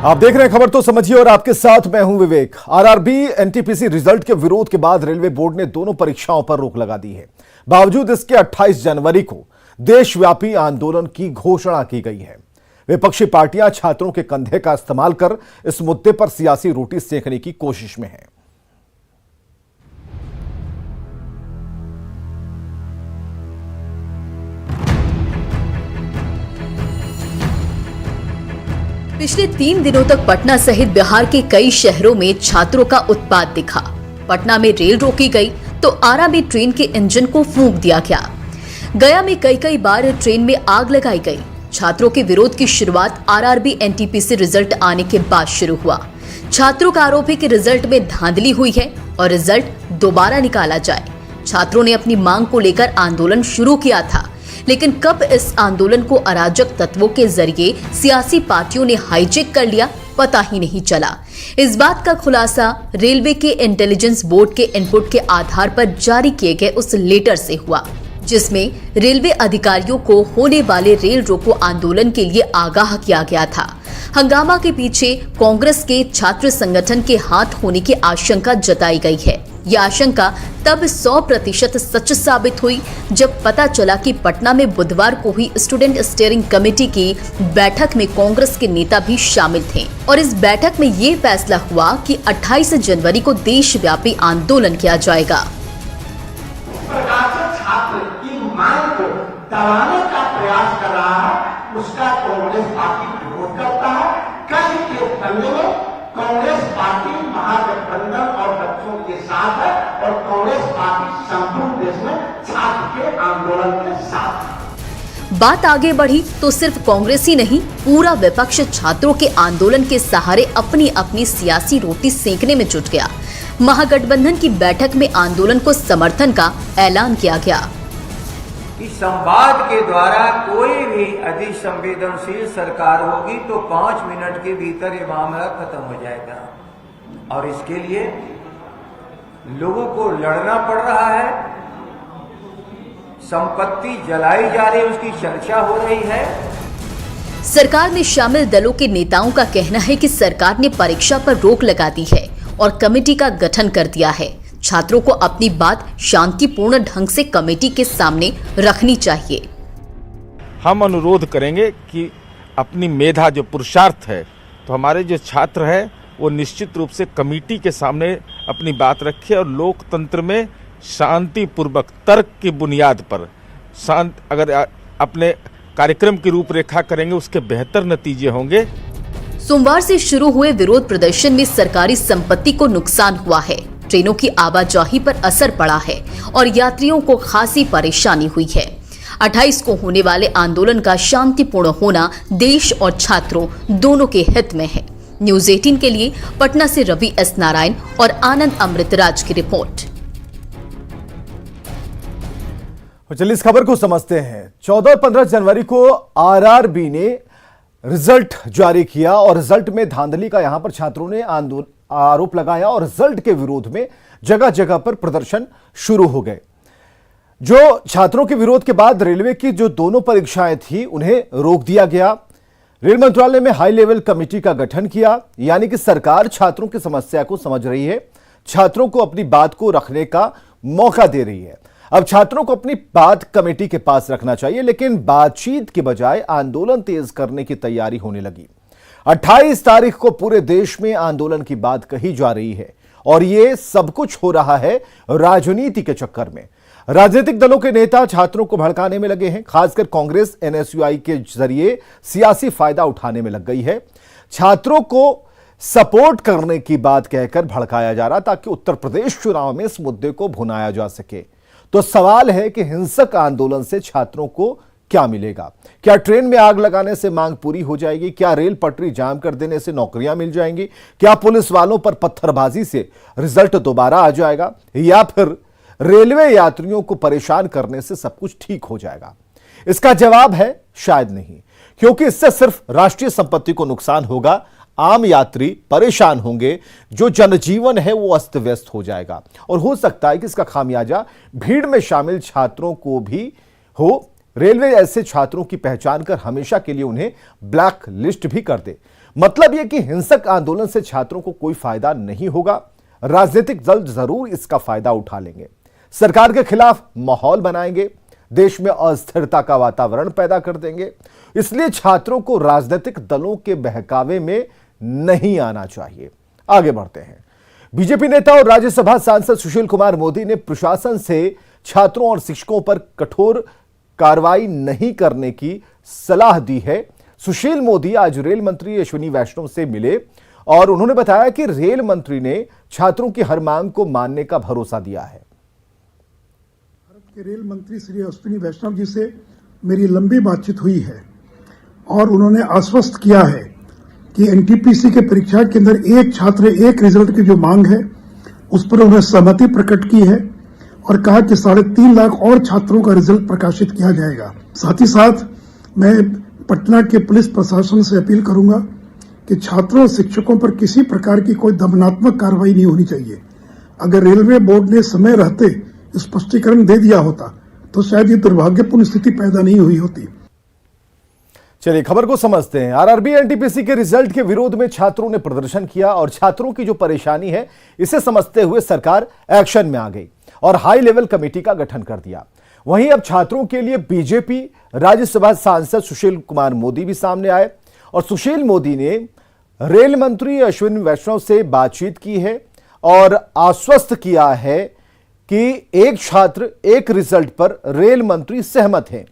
आप देख रहे हैं खबर तो समझिए और आपके साथ मैं हूं विवेक। आरआरबी एनटीपीसी रिजल्ट के विरोध के बाद रेलवे बोर्ड ने दोनों परीक्षाओं पर रोक लगा दी है। बावजूद इसके 28 जनवरी को देशव्यापी आंदोलन की घोषणा की गई है। विपक्षी पार्टियां छात्रों के कंधे का इस्तेमाल कर इस मुद्दे पर सियासी रोटी सेकने की कोशिश में है। पिछले 3 दिनों तक पटना सहित बिहार के कई शहरों में छात्रों का उत्पात दिखा। पटना में रेल रोकी गई तो आरा में ट्रेन के इंजन को फूंक दिया गया। गया में कई बार ट्रेन में आग लगाई गई। छात्रों के विरोध की शुरुआत आरआरबी एनटीपीसी रिजल्ट आने के बाद शुरू हुआ। छात्रों का आरोप है कि रिजल्ट में धांधली हुई है और रिजल्ट दोबारा निकाला जाए। छात्रों ने अपनी मांग को लेकर आंदोलन शुरू किया था, लेकिन कब इस आंदोलन को अराजक तत्वों के जरिए सियासी पार्टियों ने हाईजैक कर लिया, पता ही नहीं चला। इस बात का खुलासा रेलवे के इंटेलिजेंस बोर्ड के इनपुट के आधार पर जारी किए गए उस लेटर से हुआ, जिसमें रेलवे अधिकारियों को होने वाले रेल रोको आंदोलन के लिए आगाह किया गया था। हंगामा के पीछे कांग्रेस के छात्र संगठन के हाथ होने की आशंका जताई गई है। यह आशंका तब 100% सच साबित हुई जब पता चला कि पटना में बुधवार को हुई स्टूडेंट स्टीयरिंग कमेटी की बैठक में कांग्रेस के नेता भी शामिल थे और इस बैठक में ये फैसला हुआ कि 28 जनवरी को देशव्यापी आंदोलन किया जाएगा। छात्र की मांग को दबाने का प्रयास कर रहा है, उसका कांग्रेस पार्टी विरोध करता है। कल के बंद में कांग्रेस पार्टी महागठबंधन और बच्चों के साथ है और कांग्रेस पार्टी संपूर्ण देश में छात्र के आंदोलन के साथ है। बात आगे बढ़ी तो सिर्फ कांग्रेस ही नहीं, पूरा विपक्ष छात्रों के आंदोलन के सहारे अपनी अपनी सियासी रोटी सेंकने में जुट गया। महागठबंधन की बैठक में आंदोलन को समर्थन का ऐलान किया गया। इस संवाद के द्वारा कोई भी अधिक संवेदनशील सरकार होगी तो 5 मिनट के भीतर ये मामला खत्म हो जाएगा और इसके लिए लोगों को लड़ना पड़ रहा है। संपत्ति जलाई जा रही है, उसकी चर्चा हो रही है। सरकार में शामिल दलों के नेताओं का कहना है कि सरकार ने परीक्षा पर रोक लगा दी है और कमेटी का गठन कर दिया है। छात्रों को अपनी बात शांतिपूर्ण ढंग से कमेटी के सामने रखनी चाहिए। हम अनुरोध करेंगे कि अपनी मेधा जो पुरुषार्थ है, तो हमारे जो छात्र हैं वो निश्चित रूप से कमेटी के सामने अपनी बात रखें और लोकतंत्र में शांतिपूर्वक तर्क की बुनियाद पर अगर अपने कार्यक्रम की रूपरेखा करेंगे, उसके बेहतर नतीजे होंगे। सोमवार से शुरू हुए विरोध प्रदर्शन में सरकारी संपत्ति को नुकसान हुआ है, ट्रेनों की आवाजाही पर असर पड़ा है और यात्रियों को खासी परेशानी हुई है। 28 को होने वाले आंदोलन का शांतिपूर्ण होना देश और छात्रों दोनों के हित में है। न्यूज़ 18 के लिए पटना से रवि एस नारायण और आनंद अमृतराज की रिपोर्ट। चलिए इस खबर को समझते हैं। 14 और 15 जनवरी को आरआरबी ने रिजल्ट जारी किया और रिजल्ट में धांधली का यहां पर छात्रों ने आरोप लगाया और रिजल्ट के विरोध में जगह जगह पर प्रदर्शन शुरू हो गए। जो छात्रों के विरोध के बाद रेलवे की जो दोनों परीक्षाएं थी उन्हें रोक दिया गया। रेल मंत्रालय में हाई लेवल कमेटी का गठन किया, यानी कि सरकार छात्रों की समस्या को समझ रही है, छात्रों को अपनी बात को रखने का मौका दे रही है। अब छात्रों को अपनी बात कमेटी के पास रखना चाहिए, लेकिन बातचीत के बजाय आंदोलन तेज करने की तैयारी होने लगी। 28 तारीख को पूरे देश में आंदोलन की बात कही जा रही है और यह सब कुछ हो रहा है राजनीति के चक्कर में। राजनीतिक दलों के नेता छात्रों को भड़काने में लगे हैं। खासकर कांग्रेस एनएसयूआई के जरिए सियासी फायदा उठाने में लग गई है। छात्रों को सपोर्ट करने की बात कहकर भड़काया जा रहा ताकि उत्तर प्रदेश चुनाव में इस मुद्दे को भुनाया जा सके। तो सवाल है कि हिंसक आंदोलन से छात्रों को क्या मिलेगा? क्या ट्रेन में आग लगाने से मांग पूरी हो जाएगी? क्या रेल पटरी जाम कर देने से नौकरियां मिल जाएंगी? क्या पुलिस वालों पर पत्थरबाजी से रिजल्ट दोबारा आ जाएगा? या फिर रेलवे यात्रियों को परेशान करने से सब कुछ ठीक हो जाएगा? इसका जवाब है शायद नहीं, क्योंकि इससे सिर्फ राष्ट्रीय संपत्ति को नुकसान होगा, आम यात्री परेशान होंगे, जो जनजीवन है वो अस्त व्यस्त हो जाएगा और हो सकता है कि इसका खामियाजा भीड़ में शामिल छात्रों को भी हो रेलवे ऐसे छात्रों की पहचान कर हमेशा के लिए उन्हें ब्लैक लिस्ट भी कर दे। मतलब यह कि हिंसक आंदोलन से छात्रों को कोई फायदा नहीं होगा। राजनीतिक दल जरूर इसका फायदा उठा लेंगे, सरकार के खिलाफ माहौल बनाएंगे, देश में अस्थिरता का वातावरण पैदा कर देंगे। इसलिए छात्रों को राजनीतिक दलों के बहकावे में नहीं आना चाहिए। आगे बढ़ते हैं। बीजेपी नेता और राज्यसभा सांसद सुशील कुमार मोदी ने प्रशासन से छात्रों और शिक्षकों पर कठोर कार्रवाई नहीं करने की सलाह दी है। सुशील मोदी आज रेल मंत्री अश्विनी वैष्णव से मिले और उन्होंने बताया कि रेल मंत्री ने छात्रों की हर मांग को मानने का भरोसा दिया है। भारत के रेल मंत्री श्री अश्विनी वैष्णव जी से मेरी लंबी बातचीत हुई है और उन्होंने आश्वस्त किया है कि एनटीपीसी के परीक्षा के अंदर एक छात्र एक रिजल्ट की जो मांग है उस पर उन्होंने सहमति प्रकट की है और कहा कि 3.5 लाख और छात्रों का रिजल्ट प्रकाशित किया जाएगा। साथ ही साथ मैं पटना के पुलिस प्रशासन से अपील करूंगा कि छात्रों और शिक्षकों पर किसी प्रकार की कोई दमनात्मक कार्रवाई नहीं होनी चाहिए। अगर रेलवे बोर्ड ने समय रहते स्पष्टीकरण दे दिया होता तो शायद ये दुर्भाग्यपूर्ण स्थिति पैदा नहीं हुई होती। चलिए खबर को समझते हैं। आरआरबी एनटीपीसी के रिजल्ट के विरोध में छात्रों ने प्रदर्शन किया और छात्रों की जो परेशानी है इसे समझते हुए सरकार एक्शन में आ गई और हाई लेवल कमेटी का गठन कर दिया। वहीं अब छात्रों के लिए बीजेपी राज्यसभा सांसद सुशील कुमार मोदी भी सामने आए और सुशील मोदी ने रेल मंत्री अश्विनी वैष्णव से बातचीत की है और आश्वस्त किया है कि एक छात्र एक रिजल्ट पर रेल मंत्री सहमत हैं।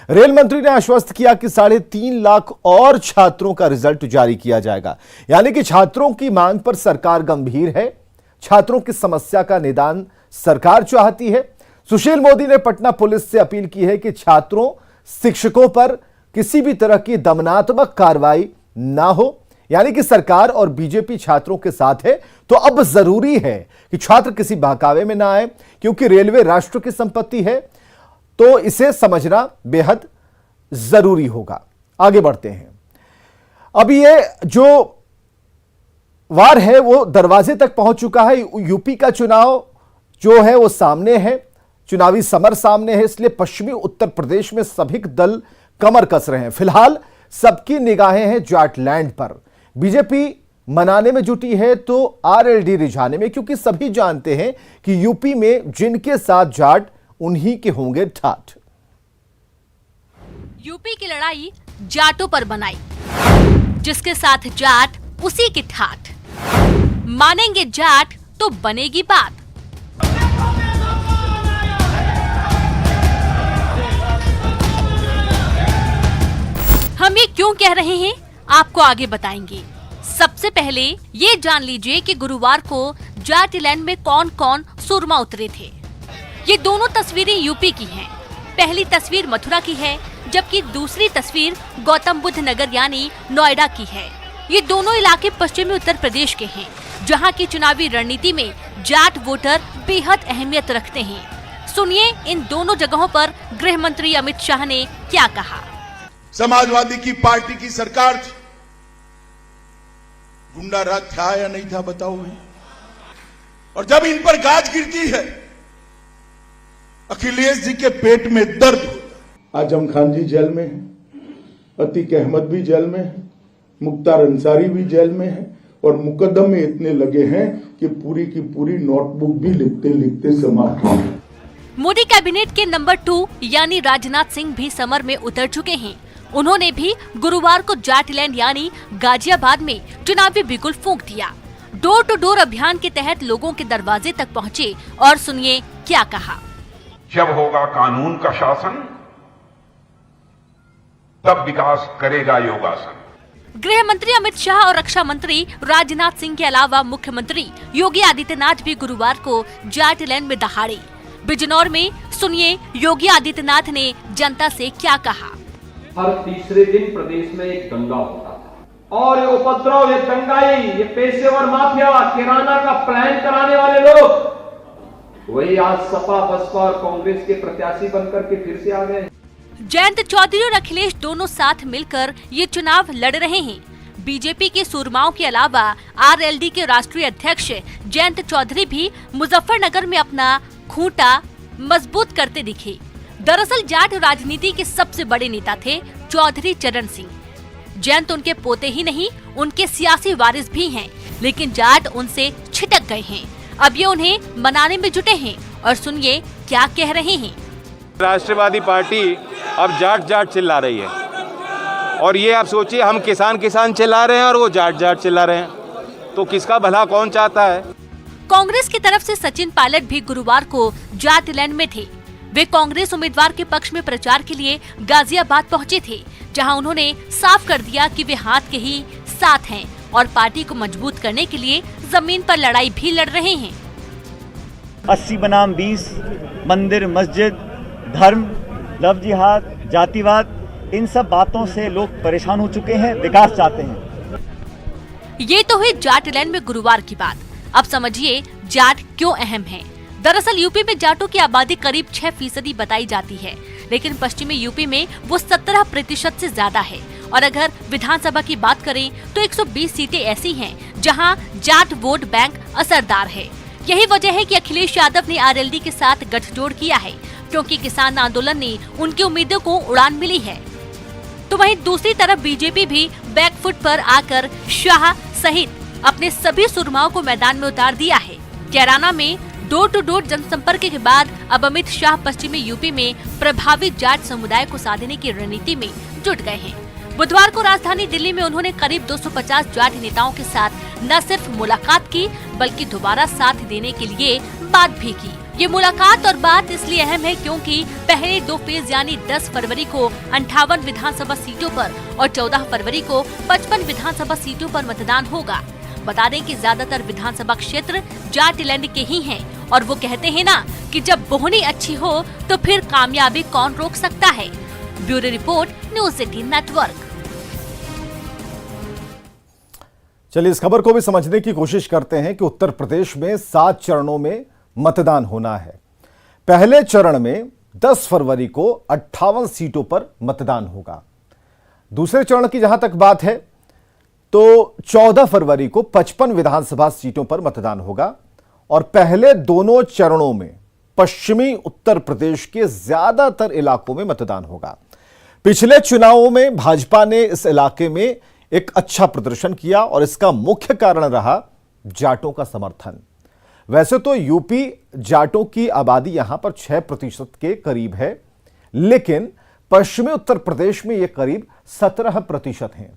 रेल मंत्री ने आश्वस्त किया कि 3.5 लाख और छात्रों का रिजल्ट जारी किया जाएगा। यानी कि छात्रों की मांग पर सरकार गंभीर है। छात्रों की समस्या का निदान सरकार चाहती है। सुशील मोदी ने पटना पुलिस से अपील की है कि छात्रों शिक्षकों पर किसी भी तरह की दमनात्मक कार्रवाई ना हो। यानी कि सरकार और बीजेपी छात्रों के साथ है, तो अब जरूरी है कि छात्र किसी बहकावे में ना आए, क्योंकि रेलवे राष्ट्र की संपत्ति है, तो इसे समझना बेहद जरूरी होगा। आगे बढ़ते हैं। अब ये जो वार है वो दरवाजे तक पहुंच चुका है। यूपी का चुनाव जो है वो सामने है, चुनावी समर सामने है, इसलिए पश्चिमी उत्तर प्रदेश में सभी दल कमर कस रहे हैं। फिलहाल सबकी निगाहें हैं जाटलैंड पर। बीजेपी मनाने में जुटी है तो आरएलडी रिझाने में, क्योंकि सभी जानते हैं कि यूपी में जिनके साथ जाट उन्हीं के होंगे ठाठ। यूपी की लड़ाई जाटों पर बनाई, जिसके साथ जाट उसी की ठाठ। मानेंगे जाट तो बनेगी बात। हम ये क्यों कह रहे हैं आपको आगे बताएंगे। सबसे पहले ये जान लीजिए कि गुरुवार को जाटलैंड में कौन कौन सुरमा उतरे थे। ये दोनों तस्वीरें यूपी की हैं। पहली तस्वीर मथुरा की है, जबकि दूसरी तस्वीर गौतम बुद्ध नगर यानी नोएडा की है। ये दोनों इलाके पश्चिमी उत्तर प्रदेश के हैं, जहां की चुनावी रणनीति में जाट वोटर बेहद अहमियत रखते हैं। सुनिए इन दोनों जगहों पर गृह मंत्री अमित शाह ने क्या कहा। समाजवादी की पार्टी की सरकार थी, गुंडा राज था या नहीं था बताओ भाई। और जब इन पर गाज गिरती है, अखिलेश जी के पेट में दर्द होता। आजम खान जी जेल में है, अतीक अहमद भी जेल में है, मुख्तार अंसारी भी जेल में है और मुकदमे इतने लगे हैं कि पूरी की पूरी नोटबुक भी लिखते लिखते समाप्त हो गई। मोदी कैबिनेट के नंबर 2 यानी राजनाथ सिंह भी समर में उतर चुके हैं। उन्होंने भी गुरुवार को जाटलैंड यानी गाजियाबाद में चुनावी बिगुल फूंक दिया। डोर टू डोर अभियान के तहत लोगों के दरवाजे तक पहुंचे और सुनिए क्या कहा। जब होगा कानून का शासन, तब विकास करेगा योगासन। गृह मंत्री अमित शाह और रक्षा मंत्री राजनाथ सिंह के अलावा मुख्यमंत्री योगी आदित्यनाथ भी गुरुवार को जाटलैंड में दहाड़े। बिजनौर में सुनिए योगी आदित्यनाथ ने जनता से क्या कहा। हर तीसरे दिन प्रदेश में एक दंगा होता था और ये उपद्रव, ये दंगाई, ये पेशेवर माफिया, किराना का प्लान कराने वाले लोग वही आज सपा बसपा और कांग्रेस के प्रत्याशी बनकर के फिर से आ गए। जयंत चौधरी और अखिलेश दोनों साथ मिलकर ये चुनाव लड़ रहे हैं। बीजेपी के सूरमाओं के अलावा आरएलडी के राष्ट्रीय अध्यक्ष जयंत चौधरी भी मुजफ्फरनगर में अपना खूंटा मजबूत करते दिखे। दरअसल जाट राजनीति के सबसे बड़े नेता थे चौधरी चरण सिंह। जैन तो उनके पोते ही नहीं, उनके सियासी वारिस भी हैं, लेकिन जाट उनसे छिटक गए हैं। अब ये उन्हें मनाने में जुटे हैं और सुनिए क्या कह रहे हैं। राष्ट्रवादी पार्टी अब जाट जाट चिल्ला रही है और ये आप सोचिए, हम किसान किसान चिल्ला रहे हैं और वो जाट जाट चिल्ला रहे हैं, तो किसका भला कौन चाहता है। कांग्रेस की तरफ से सचिन पायलट भी गुरुवार को जाटलैंड में थे। वे कांग्रेस उम्मीदवार के पक्ष में प्रचार के लिए गाजियाबाद पहुंचे थे, जहां उन्होंने साफ कर दिया कि वे हाथ के ही साथ हैं और पार्टी को मजबूत करने के लिए जमीन पर लड़ाई भी लड़ रहे हैं। 80 बनाम 20, मंदिर मस्जिद, धर्म, लव जिहाद, जातिवाद, इन सब बातों से लोग परेशान हो चुके हैं, विकास चाहते हैं। ये तो है जाटलैंड में गुरुवार की बात। अब समझिए जाट क्यों अहम है। दरअसल यूपी में जाटों की आबादी करीब 6% बताई जाती है, लेकिन पश्चिमी यूपी में वो 17% से ज्यादा है। और अगर विधानसभा की बात करें तो 120 सीटें ऐसी हैं जहां जाट वोट बैंक असरदार है। यही वजह है कि अखिलेश यादव ने आरएलडी के साथ गठजोड़ किया है, क्योंकि किसान आंदोलन ने उनकी उम्मीदों को उड़ान मिली है। तो वहीं दूसरी तरफ बीजेपी भी बैकफुट पर आकर शाह सहित अपने सभी सुरमाओं को मैदान में उतार दिया है। कैराना में डोर टू डोर जनसंपर्क के बाद अब अमित शाह पश्चिमी यूपी में प्रभावित जाट समुदाय को साधने की रणनीति में जुट गए हैं। बुधवार को राजधानी दिल्ली में उन्होंने करीब 250 जाट नेताओं के साथ न सिर्फ मुलाकात की, बल्कि दोबारा साथ देने के लिए बात भी की। ये मुलाकात और बात इसलिए अहम है क्योंकि पहले 2 फेज यानी 10 फरवरी को 58 विधानसभा सीटों पर और 14 फरवरी को 55 विधानसभा सीटों पर मतदान होगा। बता दें कि ज्यादातर विधानसभा क्षेत्र जाटलैंड के ही हैं और वो कहते हैं ना कि जब बोहनी अच्छी हो तो फिर कामयाबी कौन रोक सकता है। Bureau report, news 18 network. चलिए इस खबर को भी समझने की कोशिश करते हैं कि उत्तर प्रदेश में 7 चरणों में मतदान होना है। पहले चरण में 10 फरवरी को 58 सीटों पर मतदान होगा। दूसरे चरण की जहां तक बात है तो 14 फरवरी को 55 विधानसभा सीटों पर मतदान होगा और पहले दोनों चरणों में पश्चिमी उत्तर प्रदेश के ज्यादातर इलाकों में मतदान होगा। पिछले चुनावों में भाजपा ने इस इलाके में एक अच्छा प्रदर्शन किया और इसका मुख्य कारण रहा जाटों का समर्थन। वैसे तो यूपी जाटों की आबादी यहां पर 6% के करीब है, लेकिन पश्चिमी उत्तर प्रदेश में यह करीब 17% है।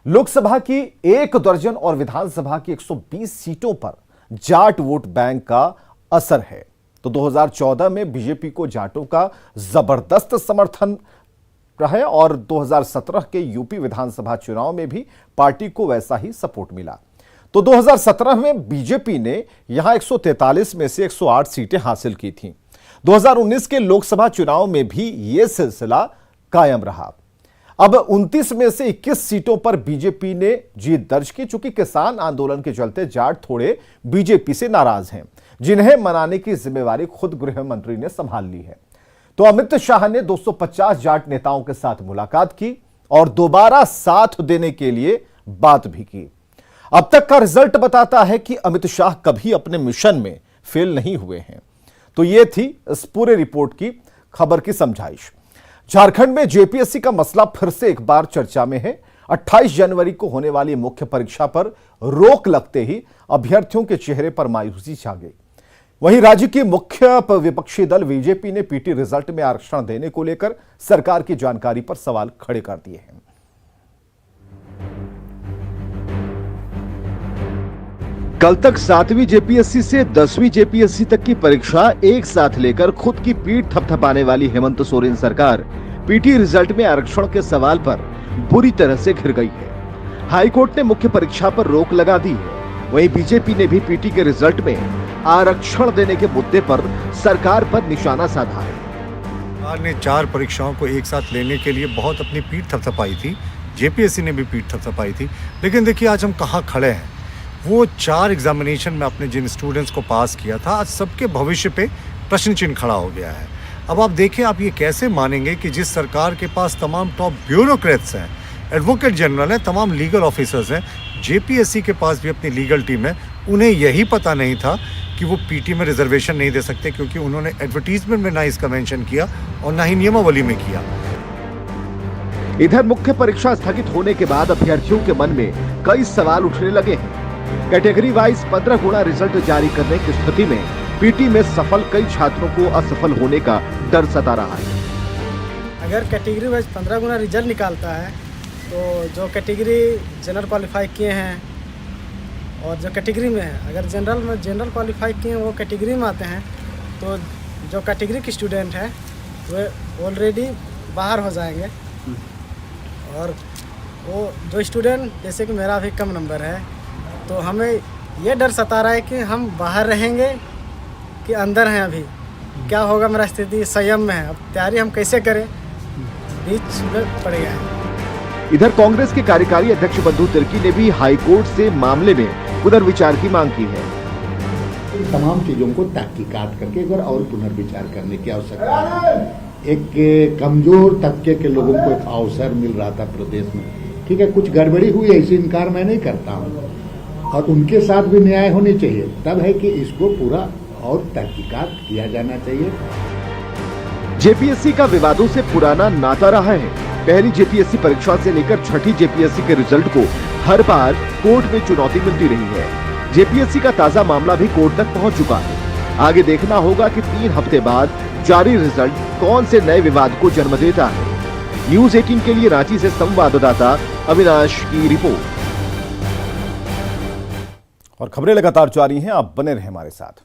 लोकसभा की 1 दर्जन और विधानसभा की 120 सीटों पर जाट वोट बैंक का असर है। तो 2014 में बीजेपी को जाटों का जबरदस्त समर्थन रहा है और 2017 के यूपी विधानसभा चुनाव में भी पार्टी को वैसा ही सपोर्ट मिला। तो 2017 में बीजेपी ने यहां 143 में से 108 सीटें हासिल की थीं। 2019 के लोकसभा चुनाव में भी यह सिलसिला कायम रहा। अब 29 में से 21 सीटों पर बीजेपी ने जीत दर्ज की। चूंकि किसान आंदोलन के चलते जाट थोड़े बीजेपी से नाराज हैं, जिन्हें मनाने की जिम्मेवारी खुद गृह मंत्री ने संभाल ली है। तो अमित शाह ने 250 जाट नेताओं के साथ मुलाकात की और दोबारा साथ देने के लिए बात भी की। अब तक का रिजल्ट बताता है कि अमित शाह कभी अपने मिशन में फेल नहीं हुए हैं। तो यह थी इस पूरे रिपोर्ट की खबर की समझाइश। झारखंड में जेपीएससी का मसला फिर से एक बार चर्चा में है। 28 जनवरी को होने वाली मुख्य परीक्षा पर रोक लगते ही अभ्यर्थियों के चेहरे पर मायूसी छा गई। वहीं राज्य की मुख्य विपक्षी दल बीजेपी ने पीटी रिजल्ट में आरक्षण देने को लेकर सरकार की जानकारी पर सवाल खड़े कर दिए हैं। कल तक 7वीं जेपीएससी से 10वीं जेपीएससी तक की परीक्षा एक साथ लेकर खुद की पीठ थपथपाने वाली हेमंत सोरेन सरकार पीटी रिजल्ट में आरक्षण के सवाल पर बुरी तरह से घिर गई है। हाईकोर्ट ने मुख्य परीक्षा पर रोक लगा दी है। वहीं बीजेपी ने भी पीटी के रिजल्ट में आरक्षण देने के मुद्दे पर सरकार पर निशाना साधा है। सरकार ने 4 परीक्षाओं को एक साथ लेने के लिए बहुत अपनी पीठ थपथपाई थी, जेपीएससी ने भी पीठ थपथपाई थी, लेकिन देखिए आज हम कहाँ खड़े हैं। वो 4 एग्जामिनेशन में अपने जिन स्टूडेंट्स को पास किया था, आज सबके भविष्य पे प्रश्न चिन्ह खड़ा हो गया है। अब आप देखें, आप ये कैसे मानेंगे कि जिस सरकार के पास तमाम टॉप ब्यूरोक्रेट्स हैं, एडवोकेट जनरल हैं, तमाम लीगल ऑफिसर्स हैं, जेपीएससी के पास भी अपनी लीगल टीम है, उन्हें यही पता नहीं था कि वो पीटी में रिजर्वेशन नहीं दे सकते, क्योंकि उन्होंने एडवर्टीजमेंट में ना इसका मेंशन किया और ना ही नियमावली में किया। इधर मुख्य परीक्षा स्थगित होने के बाद अभ्यर्थियों के मन में कई सवाल उठने लगे हैं। कैटेगरी वाइज 15 गुना रिजल्ट जारी करने की स्थिति में पीटी में सफल कई छात्रों को असफल होने का डर सता रहा है। अगर कैटेगरी वाइज 15 गुना रिजल्ट निकालता है तो जो कैटेगरी जनरल क्वालिफाई किए हैं और जो कैटेगरी में है, अगर जनरल क्वालिफाई किए हैं वो कैटेगरी में आते हैं तो जो कैटेगरी के स्टूडेंट हैं वो ऑलरेडी बाहर हो जाएंगे। और वो जो स्टूडेंट जैसे कि मेरा भी कम नंबर है तो हमें ये डर सता रहा है कि हम बाहर रहेंगे कि अंदर हैं, अभी क्या होगा, मेरा स्थिति संयम में है, अब तैयारी हम कैसे करें, बीच में पड़ गया है। इधर कांग्रेस के कार्यकारी अध्यक्ष बंधु तिर्की ने भी हाईकोर्ट से मामले में पुनर्विचार की मांग की है। इन तमाम चीजों को तहकीकात करके एक बार और पुनर्विचार करने की आवश्यकता है। एक कमजोर तबके के लोगों को एक अवसर मिल रहा था प्रदेश में, ठीक है, कुछ गड़बड़ी हुई, ऐसी इनकार मैं नहीं करता हूँ, और उनके साथ भी न्याय होनी चाहिए। तब है कि इसको पूरा और तहकीकात किया जाना चाहिए। जेपीएससी का विवादों से पुराना नाता रहा है। पहली जेपीएससी परीक्षा से लेकर छठी जेपीएससी के रिजल्ट को हर बार कोर्ट में चुनौती मिलती रही है। जेपीएससी का ताजा मामला भी कोर्ट तक पहुंच चुका है। आगे देखना होगा कि 3 हफ्ते बाद जारी रिजल्ट कौन से नए विवाद को जन्म देता है। न्यूज़ 18 के लिए रांची से संवाददाता अविनाश की रिपोर्ट। और खबरें लगातार जारी हैं, आप बने रहें हमारे साथ।